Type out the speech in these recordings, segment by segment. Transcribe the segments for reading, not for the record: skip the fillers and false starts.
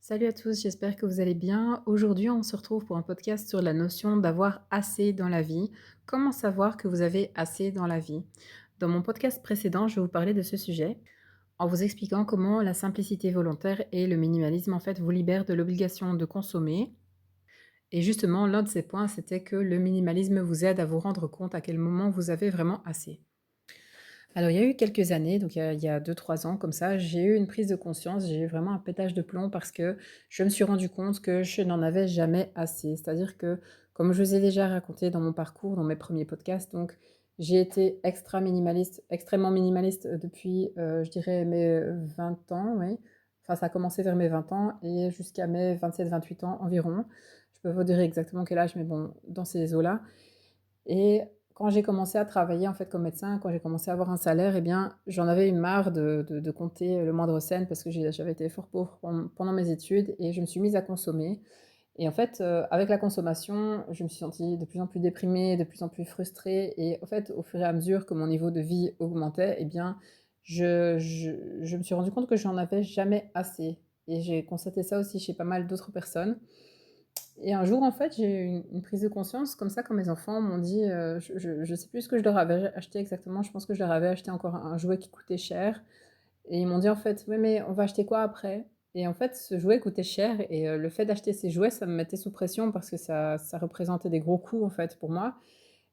Salut à tous, j'espère que vous allez bien. Aujourd'hui, on se retrouve pour un podcast sur la notion d'avoir assez dans la vie. Comment savoir que vous avez assez dans la vie? Dans mon podcast précédent, je vais vous parler de ce sujet en vous expliquant comment la simplicité volontaire et le minimalisme en fait vous libèrent de l'obligation de consommer. Et justement, l'un de ces points, c'était que le minimalisme vous aide à vous rendre compte à quel moment vous avez vraiment assez. Alors, il y a eu quelques années, donc il y a 2-3 ans comme ça, j'ai eu une prise de conscience, j'ai eu vraiment un pétage de plomb parce que je me suis rendu compte que je n'en avais jamais assez. C'est-à-dire que, comme je vous ai déjà raconté dans mon parcours, dans mes premiers podcasts, donc j'ai été extrêmement minimaliste, depuis, je dirais mes, 20 ans, oui. Enfin, ça a commencé vers mes 20 ans et jusqu'à mes 27-28 ans environ. Je peux pas vous dire exactement quel âge, mais bon, dans ces eaux-là. Et quand j'ai commencé à travailler en fait comme médecin, quand j'ai commencé à avoir un salaire, eh bien, j'en avais eu marre de compter le moindre cent parce que j'avais été fort pauvre pendant mes études et je me suis mise à consommer. Et en fait, avec la consommation, je me suis sentie de plus en plus déprimée, de plus en plus frustrée. Et en fait, au fur et à mesure que mon niveau de vie augmentait, eh bien, je me suis rendu compte que j'en avais jamais assez. Et j'ai constaté ça aussi chez pas mal d'autres personnes. Et un jour, en fait, j'ai eu une prise de conscience comme ça quand mes enfants m'ont dit, je sais plus ce que je leur avais acheté exactement, je pense que je leur avais acheté encore un jouet qui coûtait cher et ils m'ont dit en fait: «Ouais, mais on va acheter quoi après?» Et en fait, ce jouet coûtait cher et le fait d'acheter ces jouets, ça me mettait sous pression parce que ça représentait des gros coûts, en fait, pour moi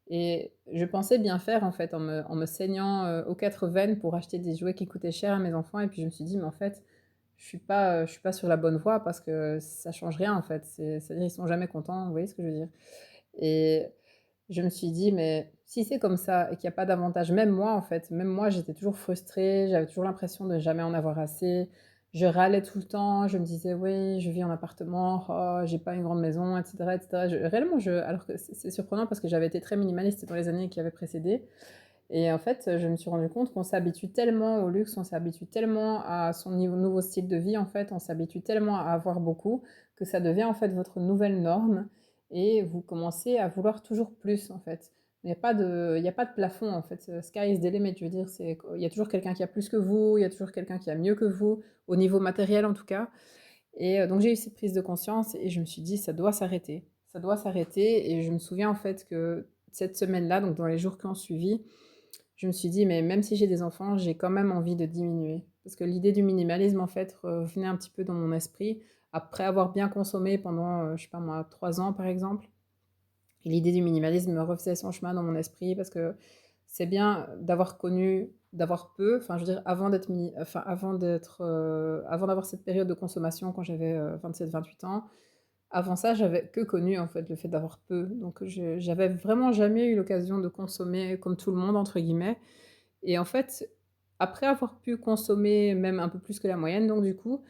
et je pensais bien faire, en fait, en me saignant, aux 4 veines pour acheter des jouets qui coûtaient cher à mes enfants et puis je me suis dit: «Mais en fait, je suis pas sur la bonne voie parce que ça change rien, en fait». C'est-à-dire ils sont jamais contents, vous voyez ce que je veux dire? Et je me suis dit: «Mais si c'est comme ça et qu'il y a pas d'avantage», même moi, en fait, même moi, j'étais toujours frustrée, j'avais toujours l'impression de jamais en avoir assez. Je râlais tout le temps, je me disais: «Oui, je vis en appartement, oh, j'ai pas une grande maison» et cetera. Réellement, alors que c'est surprenant parce que j'avais été très minimaliste dans les années qui avaient précédé et en fait, je me suis rendu compte qu'on s'habitue tellement au luxe, on s'habitue tellement à son nouveau style de vie, en fait, on s'habitue tellement à avoir beaucoup, que ça devient, en fait, votre nouvelle norme et vous commencez à vouloir toujours plus, en fait. Il y a pas de plafond, en fait, sky is the limit, je veux dire, il y a toujours quelqu'un qui a plus que vous, il y a toujours quelqu'un qui a mieux que vous, au niveau matériel, en tout cas et donc j'ai eu cette prise de conscience et je me suis dit: «Ça doit s'arrêter, ça doit s'arrêter» et je me souviens, en fait, que cette semaine-là, donc dans les jours qui ont suivi, je me suis dit: «Mais même si j'ai des enfants, j'ai quand même envie de diminuer». Parce que l'idée du minimalisme, en fait, revenait un petit peu dans mon esprit, après avoir bien consommé pendant, je sais pas moi, 3 ans, par exemple. Et l'idée du minimalisme me refaisait son chemin dans mon esprit parce que c'est bien d'avoir peu, enfin, je veux dire, avant d'avoir cette période de consommation quand j'avais, 27-28 ans. Avant ça, j'avais que connu, en fait, le fait d'avoir peu. Donc j'avais vraiment jamais eu l'occasion de consommer «comme tout le monde» entre guillemets et en fait, après avoir pu consommer même un peu plus que la moyenne donc du coup,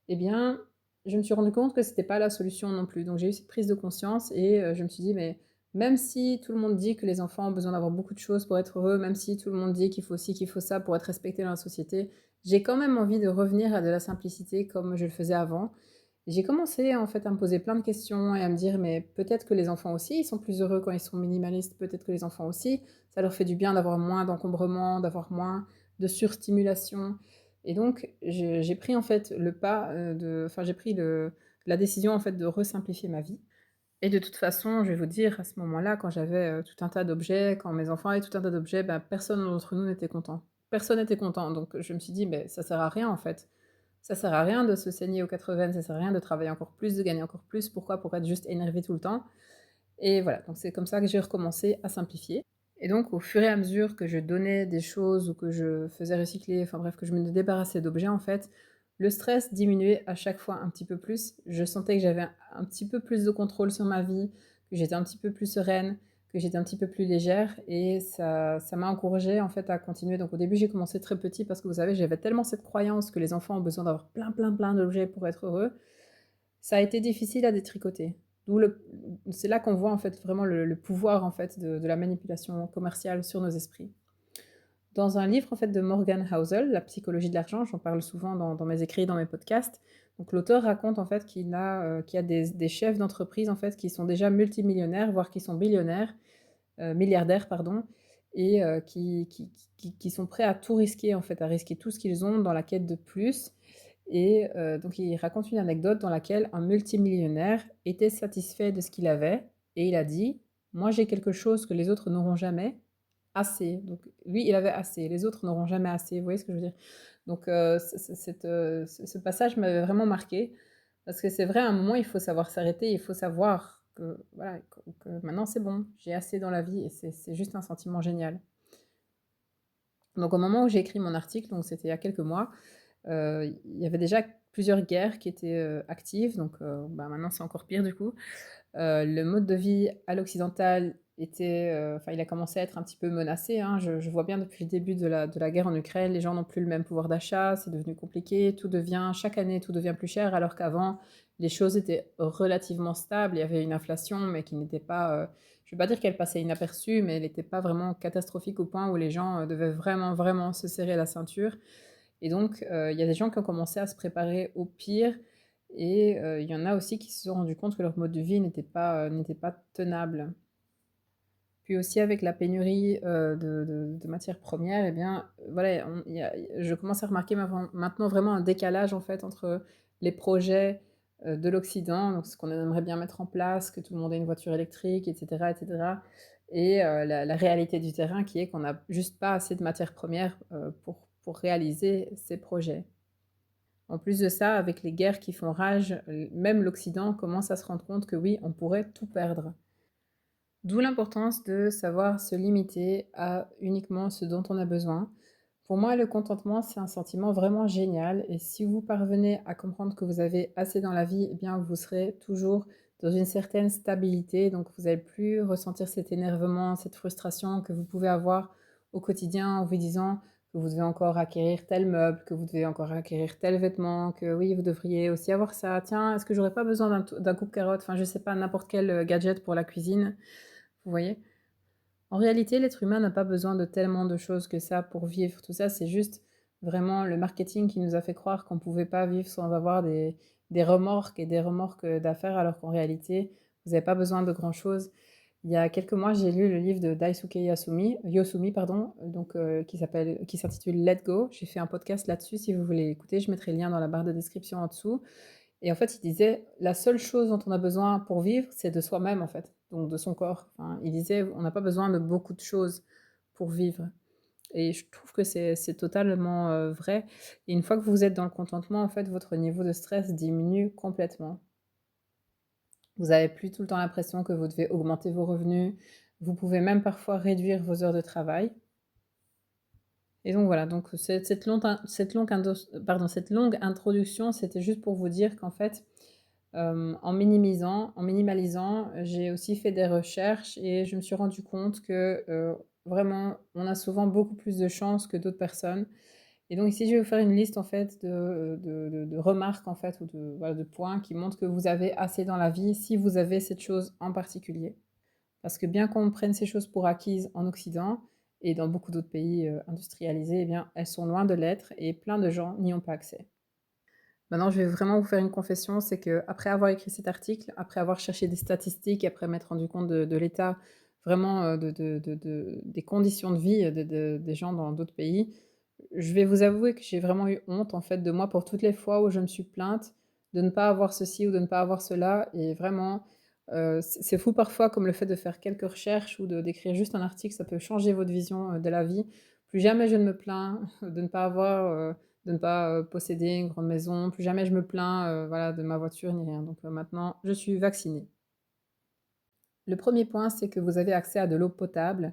eh bien, je me suis rendu compte que c'était pas la solution non plus. Donc j'ai eu cette prise de conscience et je me suis dit: «Mais même si tout le monde dit que les enfants ont besoin d'avoir beaucoup de choses pour être heureux, même si tout le monde dit qu'il faut ci, qu'il faut ça pour être respecté dans la société, j'ai quand même envie de revenir à de la simplicité comme je le faisais avant». Et j'ai commencé en fait à me poser plein de questions et à me dire: «Mais peut-être que les enfants aussi, ils sont plus heureux quand ils sont minimalistes. Peut-être que les enfants aussi, ça leur fait du bien d'avoir moins d'encombrement, d'avoir moins de surstimulation». Et donc j'ai pris en fait le pas, j'ai pris le la décision en fait de resimplifier ma vie et de toute façon, je vais vous dire, à ce moment-là, quand j'avais, tout un tas d'objets, quand mes enfants avaient tout un tas d'objets, bah, personne d'entre nous n'était content. Personne n'était content, donc je me suis dit: «Beh, ça sert à rien, en fait. Ça sert à rien de se saigner aux 80, ça sert à rien de travailler encore plus, de gagner encore plus. Pourquoi? Pour être juste énervé tout le temps». Et voilà, donc c'est comme ça que j'ai recommencé à simplifier et donc au fur et à mesure que je donnais des choses ou que je faisais recycler, enfin bref, que je me débarrassais d'objets, en fait, le stress diminuait à chaque fois un petit peu plus. Je sentais que j'avais un petit peu plus de contrôle sur ma vie, que j'étais un petit peu plus sereine, que j'étais un petit peu plus légère et ça m'a encouragée, en fait, à continuer. Donc au début, j'ai commencé très petit parce que vous savez, j'avais tellement cette croyance que les enfants ont besoin d'avoir plein, plein, plein d'objets pour être heureux, ça a été difficile à détricoter. D'où le C'est là qu'on voit en fait vraiment le pouvoir en fait de la manipulation commerciale sur nos esprits. Dans un livre en fait de Morgan Housel, La psychologie de l'argent, j'en parle souvent dans mes écrits, dans mes podcasts. Donc l'auteur raconte en fait qu'il y a des chefs d'entreprise en fait qui sont déjà multimillionnaires, voire qui sont billionnaires, milliardaires pardon, et qui sont prêts à tout risquer en fait, à risquer tout ce qu'ils ont dans la quête de plus et donc il raconte une anecdote dans laquelle un multimillionnaire était satisfait de ce qu'il avait et il a dit: «Moi, j'ai quelque chose que les autres n'auront jamais, assez». Donc lui, il avait assez, les autres n'auront jamais assez. Vous voyez ce que je veux dire? Donc ce passage m'avait vraiment marqué parce que c'est vrai, à un moment, il faut savoir s'arrêter, il faut savoir que voilà, que maintenant c'est bon, j'ai assez dans la vie et c'est juste un sentiment génial. Donc au moment où j'ai écrit mon article, donc c'était il y a quelques mois, il y avait déjà plusieurs guerres qui étaient, actives, donc bah, maintenant c'est encore pire du coup. Le mode de vie à l'occidental était, enfin il a commencé à être un petit peu menacé, hein. Je vois bien depuis le début de la guerre en Ukraine, les gens n'ont plus le même pouvoir d'achat, c'est devenu compliqué, chaque année, tout devient plus cher, alors qu'avant, les choses étaient relativement stables. Il y avait une inflation, mais qui n'était pas, je ne vais pas dire qu'elle passait inaperçue, mais elle n'était pas vraiment catastrophique au point où les gens, devaient vraiment, vraiment se serrer la ceinture. Et donc, il y a des gens qui ont commencé à se préparer au pire et il y en a aussi qui se sont rendus compte que leur mode de vie n'était pas tenable. Puis aussi avec la pénurie, de matières premières et bien, voilà, je commence à remarquer maintenant vraiment un décalage en fait entre les projets, de l'Occident, donc ce qu'on aimerait bien mettre en place, que tout le monde ait une voiture électrique et cetera et la réalité du terrain qui est qu'on n'a juste pas assez de matières premières, pour réaliser ces projets. En plus de ça, avec les guerres qui font rage, même l'Occident commence à se rendre compte que oui, on pourrait tout perdre. D'où l'importance de savoir se limiter à uniquement ce dont on a besoin. Pour moi, le contentement, c'est un sentiment vraiment génial et si vous parvenez à comprendre que vous avez assez dans la vie, eh bien, vous serez toujours dans une certaine stabilité, donc vous n'allez plus ressentir cet énervement, cette frustration que vous pouvez avoir au quotidien en vous disant que vous devez encore acquérir tel meuble, que vous devez encore acquérir tel vêtement, que oui, vous devriez aussi avoir ça. Tiens, est-ce que j'aurais pas besoin d'un coupe-carotte? Enfin, je sais pas, n'importe quel gadget pour la cuisine. Vous voyez? En réalité, l'être humain n'a pas besoin de tellement de choses que ça pour vivre. Tout ça, c'est juste vraiment le marketing qui nous a fait croire qu'on ne pouvait pas vivre sans avoir des remorques et des remorques d'affaires, alors qu'en réalité, vous n'avez pas besoin de grand-chose. Il y a quelques mois, j'ai lu le livre de Daisuke Yosumi, pardon, donc, qui s'intitule Let Go. J'ai fait un podcast là-dessus, si vous voulez l'écouter, je mettrai le lien dans la barre de description en dessous. Et en fait, il disait, la seule chose dont on a besoin pour vivre, c'est de soi-même, en fait, donc de son corps. Enfin, il disait, on n'a pas besoin de beaucoup de choses pour vivre. Et je trouve que c'est totalement vrai. Et une fois que vous êtes dans le contentement, en fait, votre niveau de stress diminue complètement. Vous n'avez plus tout le temps l'impression que vous devez augmenter vos revenus. Vous pouvez même parfois réduire vos heures de travail. Et donc voilà, donc cette longue introduction, c'était juste pour vous dire qu'en fait, en minimalisant, j'ai aussi fait des recherches et je me suis rendu compte que, vraiment, on a souvent beaucoup plus de chance que d'autres personnes. Et donc ici, je vais vous faire une liste en fait de remarques en fait ou voilà, de points qui montrent que vous avez assez dans la vie si vous avez cette chose en particulier. Parce que bien qu'on prenne ces choses pour acquises en Occident et dans beaucoup d'autres pays, industrialisés, eh bien, elles sont loin de l'être et plein de gens n'y ont pas accès. Maintenant, je vais vraiment vous faire une confession, c'est qu'après avoir écrit cet article, après avoir cherché des statistiques, après m'être rendu compte de l'état vraiment des conditions de vie des gens dans d'autres pays, je vais vous avouer que j'ai vraiment eu honte en fait de moi pour toutes les fois où je me suis plainte de ne pas avoir ceci ou de ne pas avoir cela. Et vraiment, c'est fou parfois comme le fait de faire quelques recherches ou d'écrire juste un article, ça peut changer votre vision de la vie. Plus jamais je ne me plains de ne pas posséder une grande maison. Plus jamais je me plains, voilà, de ma voiture ni rien. Donc maintenant, je suis vaccinée. Le premier point, c'est que vous avez accès à de l'eau potable.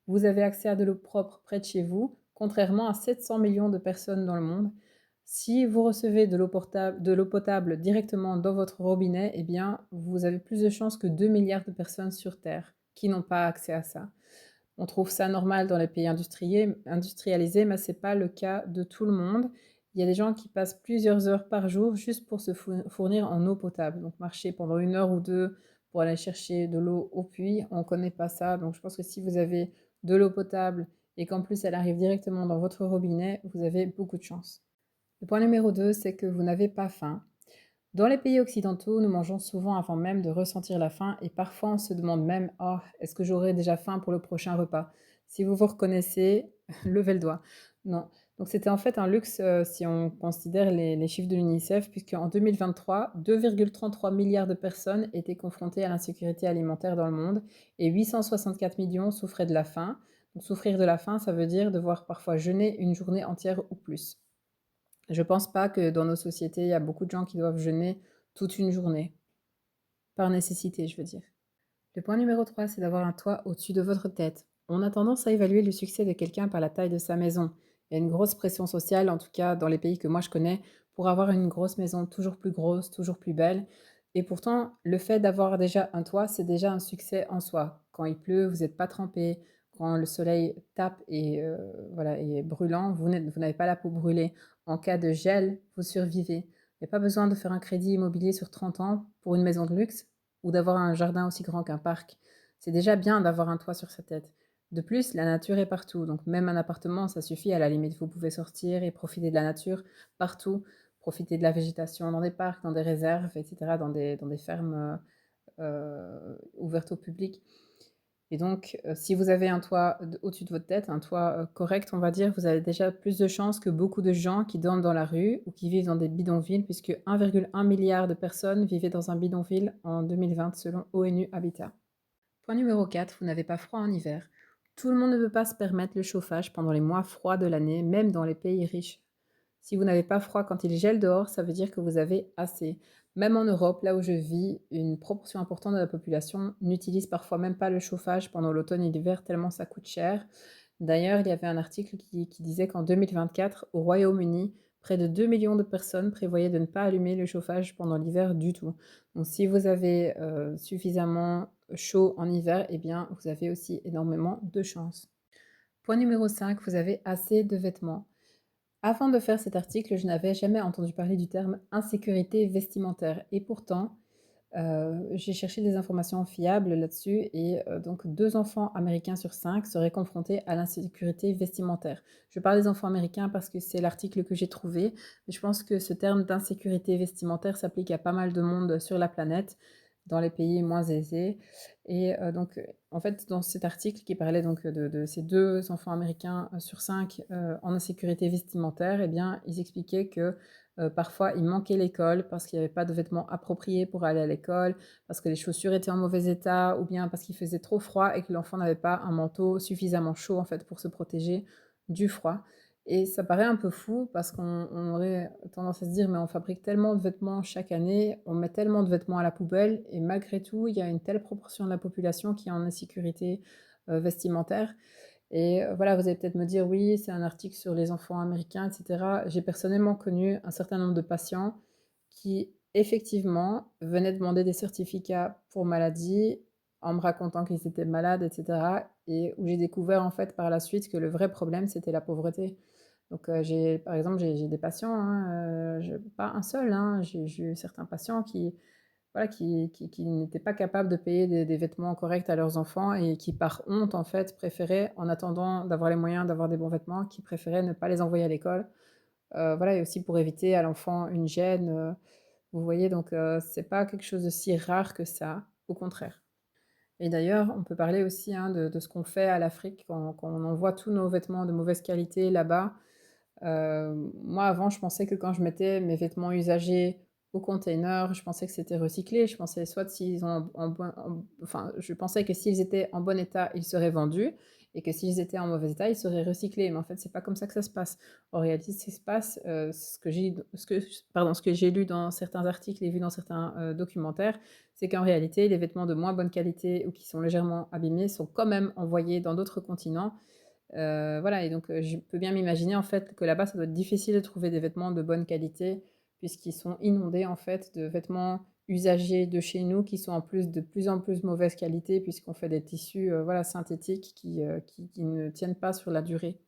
Vous avez accès à de l'eau propre près de chez vous, contrairement à 700 millions de personnes dans le monde. Si vous recevez de l'eau potable directement dans votre robinet, eh bien, vous avez plus de chances que 2 milliards de personnes sur Terre qui n'ont pas accès à ça. On trouve ça normal dans les pays industrialisés, mais ce n'est pas le cas de tout le monde. Il y a des gens qui passent plusieurs heures par jour juste pour se fournir en eau potable. Donc marcher pendant 1 heure ou 2 pour aller chercher de l'eau au puits, on ne connaît pas ça. Donc je pense que si vous avez de l'eau potable et qu'en plus elle arrive directement dans votre robinet, vous avez beaucoup de chance. Le point numéro 2, c'est que vous n'avez pas faim. Dans les pays occidentaux, nous mangeons souvent avant même de ressentir la faim et parfois on se demande même: «Oh, est-ce que j'aurai déjà faim pour le prochain repas?» Si vous vous reconnaissez, levez le doigt. Non. Donc c'était en fait un luxe, si on considère les chiffres de l'UNICEF, puisqu'en 2023, 2,33 milliards de personnes étaient confrontées à l'insécurité alimentaire dans le monde et 864 millions souffraient de la faim. Donc souffrir de la faim, ça veut dire devoir parfois jeûner une journée entière ou plus. Je pense pas que dans nos sociétés, il y a beaucoup de gens qui doivent jeûner toute une journée, par nécessité, je veux dire. Le point numéro 3, c'est d'avoir un toit au-dessus de votre tête. On a tendance à évaluer le succès de quelqu'un par la taille de sa maison. Il y a une grosse pression sociale, en tout cas dans les pays que moi je connais, pour avoir une grosse maison toujours plus grosse, toujours plus belle. Et pourtant, le fait d'avoir déjà un toit, c'est déjà un succès en soi. Quand il pleut, vous n'êtes pas trempé. Quand le soleil tape et voilà, est brûlant, vous n'avez pas la peau brûlée. En cas de gel, vous survivez. Il n'y a pas besoin de faire un crédit immobilier sur 30 ans pour une maison de luxe ou d'avoir un jardin aussi grand qu'un parc. C'est déjà bien d'avoir un toit sur sa tête. De plus, la nature est partout, donc même un appartement, ça suffit à la limite. Vous pouvez sortir et profiter de la nature partout, profiter de la végétation dans des parcs, dans des réserves, etc., dans des fermes ouvertes au public. Et donc, si vous avez un toit au-dessus de votre tête, un toit correct, on va dire, vous avez déjà plus de chances que beaucoup de gens qui dorment dans la rue ou qui vivent dans des bidonvilles, puisque 1,1 milliard de personnes vivaient dans un bidonville en 2020 selon ONU Habitat. Point numéro 4, vous n'avez pas froid en hiver. Tout le monde ne peut pas se permettre le chauffage pendant les mois froids de l'année, même dans les pays riches. Si vous n'avez pas froid quand il gèle dehors, ça veut dire que vous avez assez. Même en Europe, là où je vis, une proportion importante de la population n'utilise parfois même pas le chauffage pendant l'automne et l'hiver tellement ça coûte cher. D'ailleurs, il y avait un article qui disait qu'en 2024, au Royaume-Uni, près de 2 millions de personnes prévoyaient de ne pas allumer le chauffage pendant l'hiver du tout. Donc si vous avez suffisamment chaud en hiver, eh bien, vous avez aussi énormément de chance. Point numéro 5, vous avez assez de vêtements. Avant de faire cet article, je n'avais jamais entendu parler du terme insécurité vestimentaire. Et pourtant, j'ai cherché des informations fiables là-dessus et donc 2 enfants américains sur 5 seraient confrontés à l'insécurité vestimentaire. Je parle des enfants américains parce que c'est l'article que j'ai trouvé, mais je pense que ce terme d'insécurité vestimentaire s'applique à pas mal de monde sur la planète, dans les pays moins aisés. Et donc, en fait, dans cet article qui parlait donc de ces 2 enfants américains sur 5 en insécurité vestimentaire, eh bien, ils expliquaient que parfois, il manquait l'école parce qu'il n'y avait pas de vêtements appropriés pour aller à l'école, parce que les chaussures étaient en mauvais état, ou bien parce qu'il faisait trop froid et que l'enfant n'avait pas un manteau suffisamment chaud en fait pour se protéger du froid. Et ça paraît un peu fou parce qu'on aurait tendance à se dire mais on fabrique tellement de vêtements chaque année, on met tellement de vêtements à la poubelle et malgré tout il y a une telle proportion de la population qui est en insécurité vestimentaire. Et voilà, vous allez peut-être me dire, oui, c'est un article sur les enfants américains, etc. J'ai personnellement connu un certain nombre de patients qui, effectivement, venaient demander des certificats pour maladie en me racontant qu'ils étaient malades, etc. Et où j'ai découvert, en fait, par la suite, que le vrai problème, c'était la pauvreté. Donc, par exemple, j'ai des patients, hein, pas un seul, hein, j'ai eu certains patients qui, voilà, qui n'étaient pas capables de payer des vêtements corrects à leurs enfants et qui, par honte, en fait, préféraient, en attendant d'avoir les moyens d'avoir des bons vêtements, qui préféraient ne pas les envoyer à l'école. Voilà, et aussi pour éviter à l'enfant une gêne. Vous voyez, donc c'est pas quelque chose de si rare que ça, au contraire. Et d'ailleurs, on peut parler aussi hein, de ce qu'on fait à l'Afrique quand on envoie tous nos vêtements de mauvaise qualité là-bas. Moi, avant, je pensais que quand je mettais mes vêtements usagés au container, je pensais que c'était recyclé. Je pensais soit s'ils ont enfin, je pensais que s'ils étaient en bon état, ils seraient vendus, et que s'ils étaient en mauvais état, ils seraient recyclés. Mais en fait, c'est pas comme ça que ça se passe. En réalité, ce qui se passe, ce que j'ai lu dans certains articles et vu dans certains documentaires, c'est qu'en réalité, les vêtements de moins bonne qualité ou qui sont légèrement abîmés sont quand même envoyés dans d'autres continents. Voilà, et donc je peux bien m'imaginer en fait que là-bas, ça doit être difficile de trouver des vêtements de bonne qualité puisqu'ils sont inondés en fait de vêtements usagés de chez nous qui sont en plus de plus en plus mauvaise qualité puisqu'on fait des tissus voilà, synthétiques qui ne tiennent pas sur la durée.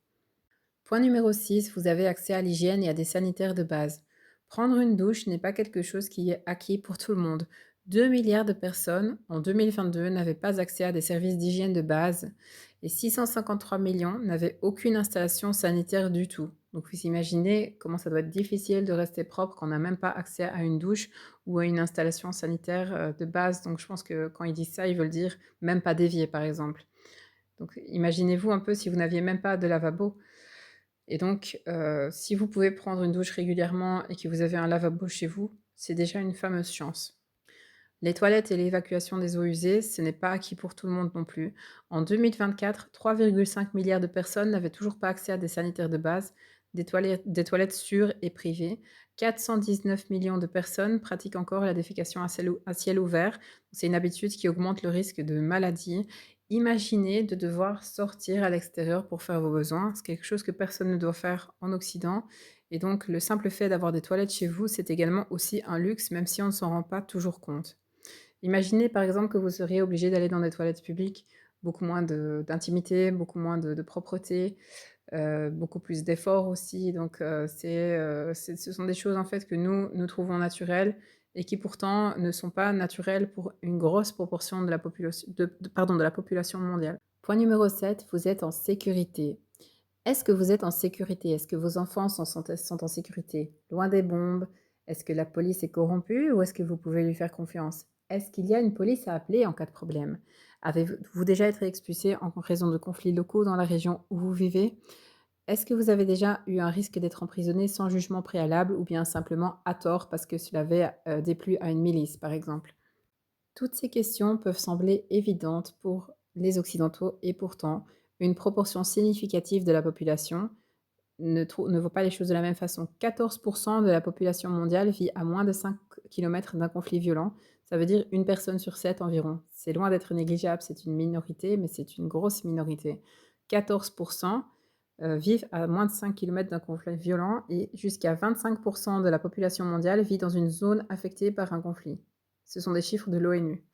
Point numéro 6, vous avez accès à l'hygiène et à des sanitaires de base. Prendre une douche n'est pas quelque chose qui est acquis pour tout le monde. 2 milliards de personnes en 2022 n'avaient pas accès à des services d'hygiène de base et 653 millions n'avaient aucune installation sanitaire du tout. Donc vous imaginez comment ça doit être difficile de rester propre quand on n'a même pas accès à une douche ou à une installation sanitaire de base. Donc je pense que quand ils disent ça, ils veulent dire même pas d'évier par exemple. Donc imaginez-vous un peu si vous n'aviez même pas de lavabo. Et donc, si vous pouvez prendre une douche régulièrement et que vous avez un lavabo chez vous, c'est déjà une fameuse chance. Les toilettes et l'évacuation des eaux usées, ce n'est pas acquis pour tout le monde non plus. En 2024, 3,5 milliards de personnes n'avaient toujours pas accès à des sanitaires de base, des toilettes sûres et privées. 419 millions de personnes pratiquent encore la défécation à ciel ouvert. C'est une habitude qui augmente le risque de maladie. Imaginez de devoir sortir à l'extérieur pour faire vos besoins. C'est quelque chose que personne ne doit faire en Occident. Et donc, le simple fait d'avoir des toilettes chez vous, c'est également aussi un luxe, même si on ne s'en rend pas toujours compte. Imaginez par exemple que vous seriez obligé d'aller dans des toilettes publiques, beaucoup moins d'intimité, beaucoup moins de propreté, beaucoup plus d'efforts aussi. Donc, ce sont des choses en fait que nous trouvons naturelles et qui pourtant ne sont pas naturelles pour une grosse proportion de la population mondiale. Point numéro 7, vous êtes en sécurité. Est-ce que vous êtes en sécurité? Est-ce que vos enfants sont en sécurité? Loin des bombes? Est-ce que la police est corrompue ou est-ce que vous pouvez lui faire confiance? Est-ce qu'il y a une police à appeler en cas de problème? Avez-vous déjà été expulsé en raison de conflits locaux dans la région où vous vivez? Est-ce que vous avez déjà eu un risque d'être emprisonné sans jugement préalable ou bien simplement à tort parce que cela avait déplu à une milice, par exemple? Toutes ces questions peuvent sembler évidentes pour les Occidentaux et pourtant, une proportion significative de la population ne voit pas les choses de la même façon. 14% de la population mondiale vit à moins de 5 kilomètres d'un conflit violent. Ça veut dire une personne sur 7 environ. C'est loin d'être négligeable, c'est une minorité, mais c'est une grosse minorité. 14% vivent à moins de 5 kilomètres d'un conflit violent et jusqu'à 25% de la population mondiale vit dans une zone affectée par un conflit. Ce sont des chiffres de l'ONU.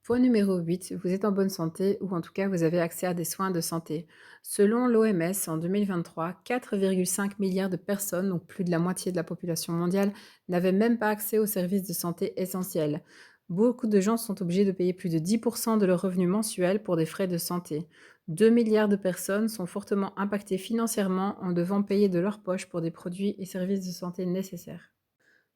Point numéro 8, vous êtes en bonne santé ou en tout cas vous avez accès à des soins de santé. Selon l'OMS, en 2023, 4,5 milliards de personnes, donc plus de la moitié de la population mondiale, n'avaient même pas accès aux services de santé essentiels. Beaucoup de gens sont obligés de payer plus de 10% de leur revenu mensuel pour des frais de santé. 2 milliards de personnes sont fortement impactées financièrement en devant payer de leur poche pour des produits et services de santé nécessaires.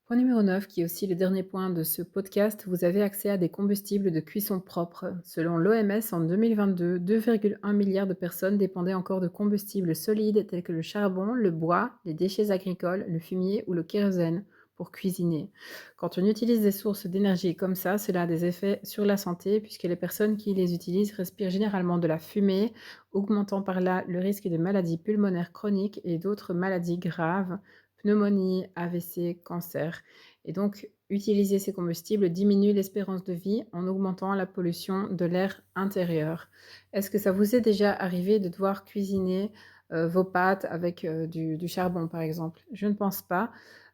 Point numéro 9, qui est aussi le dernier point de ce podcast, vous avez accès à des combustibles de cuisson propres. Selon l'OMS, en 2022, 2,1 milliards de personnes dépendaient encore de combustibles solides tels que le charbon, le bois, les déchets agricoles, le fumier ou le kérosène pour cuisiner. Quand on utilise des sources d'énergie comme ça, cela a des effets sur la santé puisque les personnes qui les utilisent respirent généralement de la fumée, augmentant par là le risque de maladies pulmonaires chroniques et d'autres maladies graves pneumonie, AVC, cancer. Et donc, utiliser ces combustibles diminue l'espérance de vie en augmentant la pollution de l'air intérieur. Est-ce que ça vous est déjà arrivé de devoir cuisiner vos pâtes avec du charbon, par exemple? Je ne pense pas.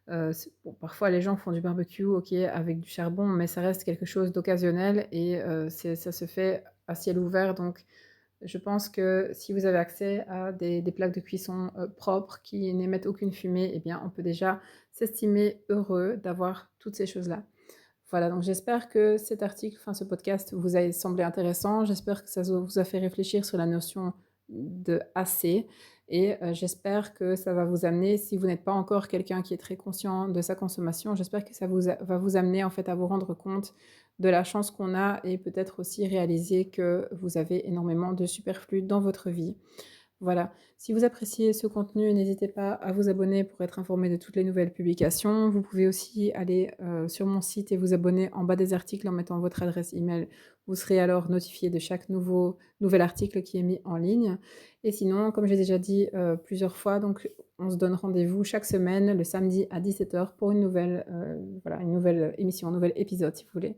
Bon, parfois, les gens font du barbecue, ok, avec du charbon, mais ça reste quelque chose d'occasionnel et ça se fait à ciel ouvert. Donc, je pense que si vous avez accès à des plaques de cuisson propres qui n'émettent aucune fumée, eh bien, on peut déjà s'estimer heureux d'avoir toutes ces choses-là. Voilà, donc j'espère que cet article, enfin ce podcast vous a semblé intéressant. J'espère que ça vous a fait réfléchir sur la notion de assez. Et j'espère que ça va vous amener, si vous n'êtes pas encore quelqu'un qui est très conscient de sa consommation, j'espère que ça va vous amener en fait à vous rendre compte de la chance qu'on a et peut-être aussi réaliser que vous avez énormément de superflu dans votre vie. Voilà. Si vous appréciez ce contenu, n'hésitez pas à vous abonner pour être informé de toutes les nouvelles publications. Vous pouvez aussi aller sur mon site et vous abonner en bas des articles en mettant votre adresse email. Vous serez alors notifié de chaque nouvel article qui est mis en ligne. Et sinon, comme j'ai déjà dit plusieurs fois, donc on se donne rendez-vous chaque semaine le samedi à 17h pour une nouvelle émission, un nouvel épisode si vous voulez.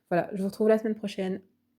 Voilà, je vous retrouve la semaine prochaine.